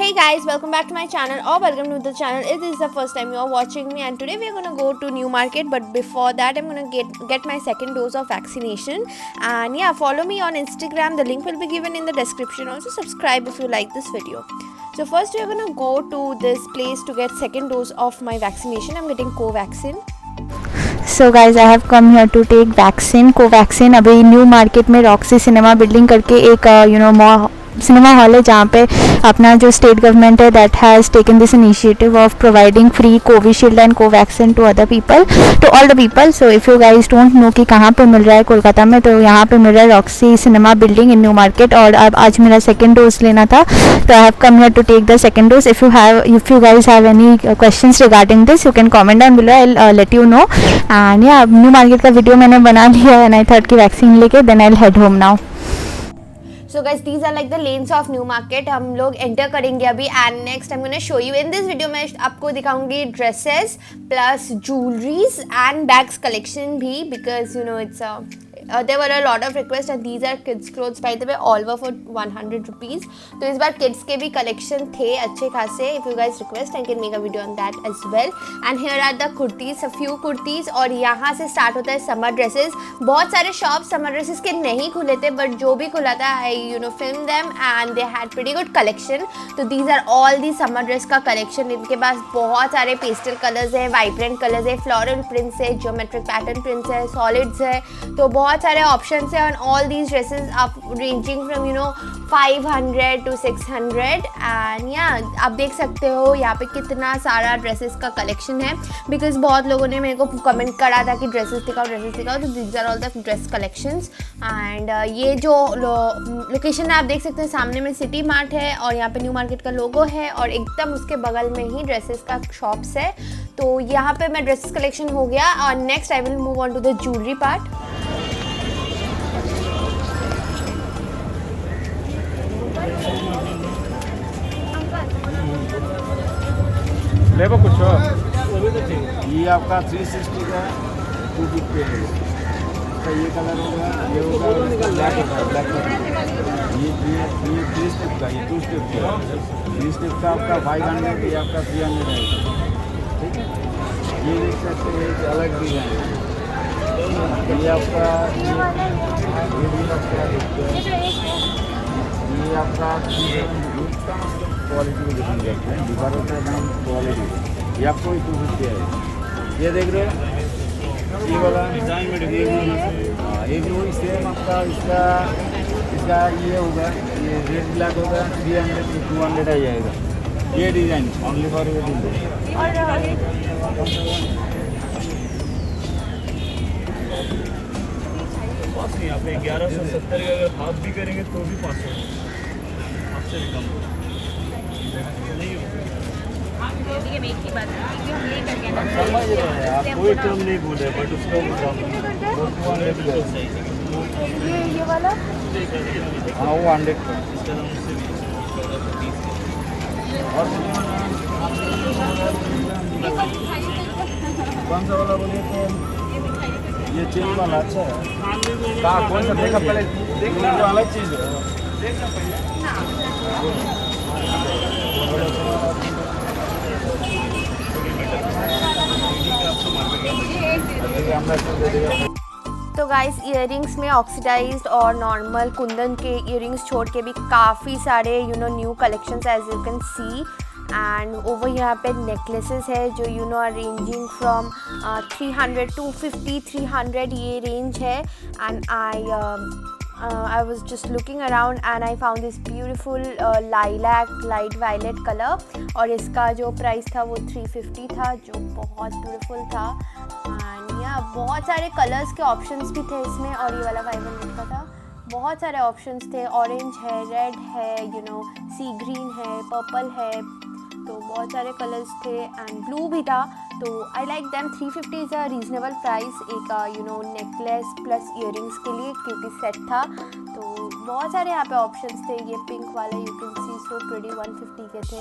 Hey guys, welcome back to my channel or welcome to the channel if this is the first time you are watching me, and today we are gonna go to new market, but before that I'm gonna get my second dose of vaccination. And yeah, follow me on Instagram, the link will be given in the description. Also subscribe if you like this video. So first we are gonna go to this place to get second dose of my vaccination. I'm getting Covaxin. So guys I have come here to take vaccine Covaxin. अभी New Market में Roxy Cinema building करके एक cinema hall है जहाँ पे अपना जो state government है that has taken this initiative of providing free Covishield and Covaxin to other people, to all the people. So if you guys don't know कि कहाँ पे मिल रहा है कोलकाता में, तो यहाँ पे मिल रहा है Roxy Cinema building in New Market. और अब आज मेरा सेकेंड डोज लेना था, तो I have come here to take the second dose. If you guys have any questions regarding this you can comment down below, I let you know. And yeah New Market का video मैंने बना लिया है and I thought कि vaccine लेके then I will head home now. So guys, these are like the lanes of new market. हम लोग enter करेंगे अभी and next I am gonna show you in this video. मैं आपको दिखाऊंगी dresses plus jewelleries and bags collection भी, because you know it's there were a lot of requests and these are kids clothes by the way, all were for 100 rupees. तो इस बार kids के भी collection थे अच्छे खासे. If you guys request I can make a video on that as well. And here are the kurtis, a few kurtis. और यहाँ से start होता है summer dresses. बहुत सारे shops summer dresses के नहीं खुले थे, but जो भी खुला था I filmed them and they had pretty good collection. तो these are all the summer dress का collection. इनके पास बहुत सारे pastel colors है, vibrant colors है, floral prints है, geometric pattern prints है, solids है. तो बहुत सारे ऑप्शंस है, and all these dresses are ranging from 500 to 600. and yeah, आप देख सकते हो यहाँ पे कितना सारा ड्रेसेस का कलेक्शन है, बिकॉज बहुत लोगों ने मेरे को कमेंट करा था कि ड्रेसेस दिखाओ। तो these are all the dress collections. And ये जो लोकेशन है आप देख सकते हैं, सामने में सिटी मार्ट है और यहाँ पे न्यू मार्केट का लोगो है और एकदम उसके बगल में ही ड्रेसेस का शॉप्स है। तो यहाँ पे मैं ड्रेसेस कलेक्शन हो गया और next I will move on to the jewellery part. लेबो कुछ ये आपका 360 का 2 पे है। तो ये कलर होगा, ये होगा ब्लैक होगा, ब्लैक कलर। ये 3 स्टेप का, ये 2 स्टेप का। 3 स्टेप का आपका 500, ये आपका 300 है। ठीक है, ये देख सकते हैं कि अलग डिजाइन है। ये आपका ये आपका क्वालिटी को डिफरेंट करते हैं। दीवार होता है दाम क्वालिटी। ये आपको 250 है। ये देख रहे हो, ये वाला डिज़ाइन में ये भी वही सेम आपका इसका ये होगा, ये रेड ब्लैक होगा, 300 to 200 आ जाएगा। ये डिज़ाइन ओनली फॉर ये पास नहीं। आप 1170 का अगर हाफ भी करेंगे तो भी 500 आपसे भी कम नहीं होगा। आप कोई टर्म नहीं बोले, बट उसका ये वाला हाँ वो 100 का। और कौन सा वाला बोलिए तो ये चेन वाला अच्छा है। कहाँ कौन सा देखा पहले, देखना तो अलग चीज़ है। तो गाइस इयररिंग्स में ऑक्सीडाइज्ड और नॉर्मल कुंदन के इयररिंग्स छोड़ के भी काफ़ी सारे new collections as you can see. And over यहाँ पे नेकलेसेस है जो आर रेंजिंग फ्रॉम 300 to 50, 300 ये रेंज है। And I was just looking around and I found this beautiful lilac light violet color और इसका जो प्राइस था वो 350 था, जो बहुत ब्यूटीफुल था। एंड या बहुत सारे कलर्स के ऑप्शंस भी थे इसमें, और ये वाला 500 का था। बहुत सारे ऑप्शंस थे, ऑरेंज है, रेड है, सी ग्रीन है, पर्पल है, तो बहुत सारे कलर्स थे एंड ब्लू भी था। तो I like them. 350 is a reasonable price एक नेकलेस प्लस इयररिंग्स के लिए, क्योंकि सेट था। तो बहुत सारे यहाँ पे ऑप्शंस थे। ये पिंक वाला you can C so pretty 150 के थे।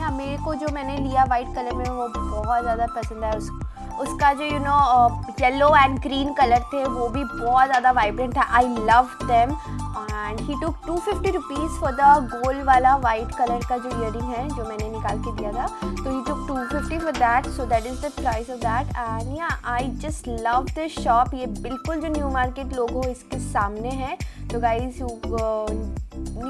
या मेरे को जो मैंने लिया वाइट कलर में वो बहुत ज़्यादा पसंद आया। उसका जो येलो एंड ग्रीन कलर थे वो भी बहुत ज़्यादा वाइब्रेंट था। I love them and he took 250 rupees for the gold वाला वाइट कलर का जो ईयरिंग है जो मैंने निकाल के दिया था, तो ही took 250 for that, so that is the price of that. And yeah I just love this shop. ये बिल्कुल जो न्यू मार्केट लोगो इसके सामने है। तो guys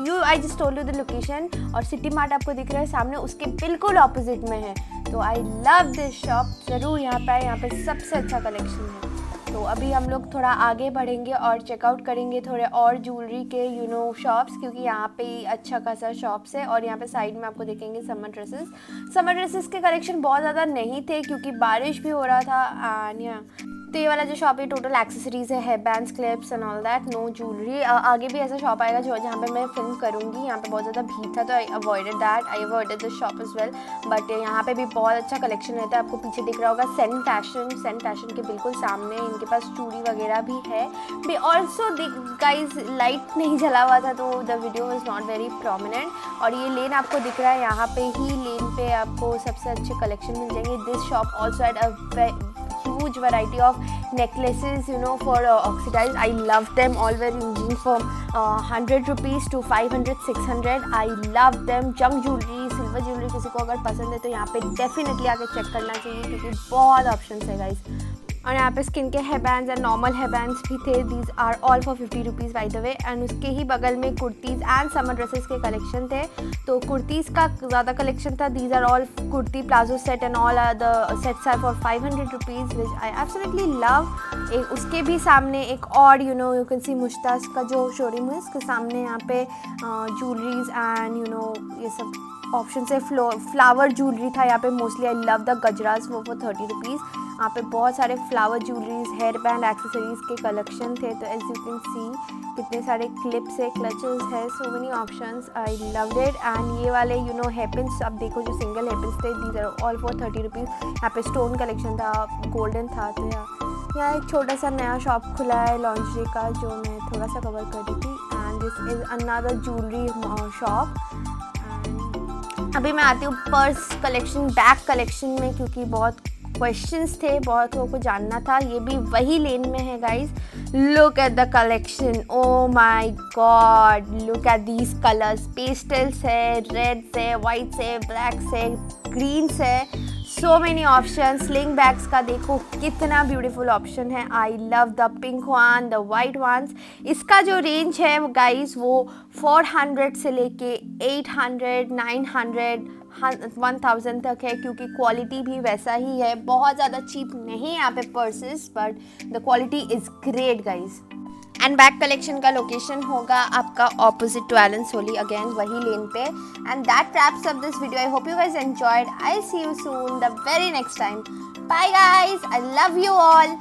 you I just told you the location, और सिटी मार्ट आपको दिख रहा है सामने, उसके बिल्कुल ऑपोजिट में है। तो आई लव दिस शॉप, ज़रूर यहाँ पे आए, यहाँ पे सबसे अच्छा कलेक्शन है। तो अभी हम लोग थोड़ा आगे बढ़ेंगे और चेकआउट करेंगे थोड़े और ज्वेलरी के शॉप्स, क्योंकि यहाँ पे ही अच्छा खासा शॉप्स है। और यहाँ पे साइड में आपको देखेंगे समर ड्रेसेस। समर ड्रेसेस के कलेक्शन बहुत ज़्यादा नहीं थे क्योंकि बारिश भी हो रहा था। एंड तो ये वाला जो शॉप है टोटल एक्सेसरीज है, hair bands, clips and all that, no jewellery. आगे भी ऐसा शॉप आएगा जो जहाँ पे मैं फिल्म करूँगी। यहाँ पे बहुत ज़्यादा भीड़ था तो I avoided that, I avoided this shop is well. But यहाँ पे भी बहुत अच्छा कलेक्शन रहता है। आपको पीछे दिख रहा होगा सेंट फैशन के बिल्कुल सामने इनके पास चूड़ी वगैरह भी है। बी ऑल्सो गाइज लाइट नहीं जला हुआ था तो the video is not very prominent. और ये लेन आपको दिख रहा है, यहाँ पे ही लेन पे आपको सबसे अच्छे कलेक्शन मिल जाएंगे। This shop also at a huge variety of necklaces for oxidized. I love them, all were ranging from 100 rupees to 500 600. I love them. जंग ज्वेलरी, सिल्वर ज्वेलरी किसी को अगर पसंद है तो यहाँ पे डेफिनेटली आके चेक करना चाहिए क्योंकि बहुत ऑप्शंस है गाइस। और यहाँ पे स्किन के hair bands and normal hair bands भी थे। These are all for 50 rupees by the way. And उसके ही बगल में कुर्तीज़ एंड समर ड्रेसेस के कलेक्शन थे। तो कुर्तीज़ का ज़्यादा कलेक्शन था। These are all kurti palazzo set and all are the sets are for 500 rupees which I absolutely love. उसके भी सामने एक और यू कैन सी मुश्ताज का जो शोरूम है इसके सामने यहाँ पे ज्वेलरीज एंड ये सब ऑप्शन से फ्लावर ज्वेलरी था यहाँ पे mostly. I love the gajras, वो फॉर 30 रुपीज़। यहाँ पे बहुत सारे flower jewelleries, hair band, accessories के कलेक्शन थे। तो एज यू कैन सी कितने सारे क्लिप्स है, क्लचेस है, so many options. I loved it. And ये वाले हेयर पिन्स अब देखो जो सिंगल हेयर पिन्स थे, these are all for 30 rupees. यहाँ पे स्टोन कलेक्शन था, गोल्डन था। तो यहाँ एक छोटा सा नया शॉप खुला है लॉन्ड्री का जो मैं थोड़ा सा कवर कर रही थी। And this is another jewellery shop. अभी मैं आती हूँ पर्स कलेक्शन, बैग कलेक्शन में, क्योंकि बहुत क्वेश्चंस थे, बहुत लोगों को जानना था। ये भी वही लेन में है guys. Look at the collection, oh my god, look at these colours. Pastels है, रेड्स है, वाइट्स है, ब्लैक्स है, ग्रीन्स है, so many option. Sling bags का देखो कितना ब्यूटीफुल ऑप्शन है। I love the pink one, the white ones. इसका जो रेंज है गाइस वो 400 से लेके 800 900 1000 तक है, क्योंकि क्वालिटी भी वैसा ही है। बहुत ज़्यादा चीप नहीं है यहाँ पे purses, but the quality is great guys. And bag collection का लोकेशन होगा आपका opposite to Allen Solly, again वही लेन पे। And that wraps up this video. I hope you guys enjoyed. I see you soon the very next time. Bye guys, I love you all.